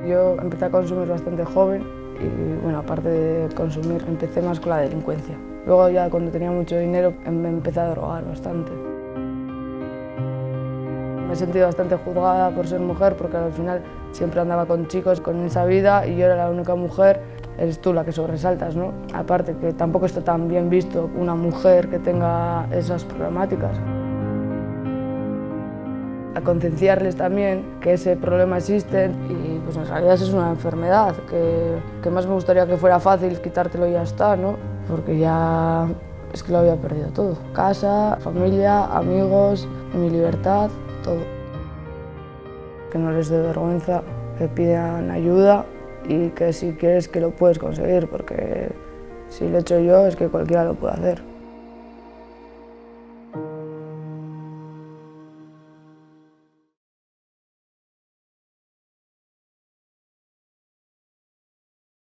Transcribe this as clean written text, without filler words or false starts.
Yo empecé a consumir bastante joven y, bueno, aparte de consumir, empecé más con la delincuencia. Luego ya cuando tenía mucho dinero me empecé a drogar bastante. Me he sentido bastante juzgada por ser mujer porque al final siempre andaba con chicos con esa vida y yo era la única mujer. Eres tú la que sobresaltas, ¿no? Aparte que tampoco está tan bien visto una mujer que tenga esas problemáticas. A concienciarles también que ese problema existe y pues en realidad es una enfermedad, que más me gustaría que fuera fácil quitártelo y ya está, ¿no? Porque ya es que lo había perdido todo. Casa, familia, amigos, mi libertad, todo. Que no les dé vergüenza, que pidan ayuda y que si quieres que lo puedes conseguir, porque si lo he hecho yo es que cualquiera lo puede hacer.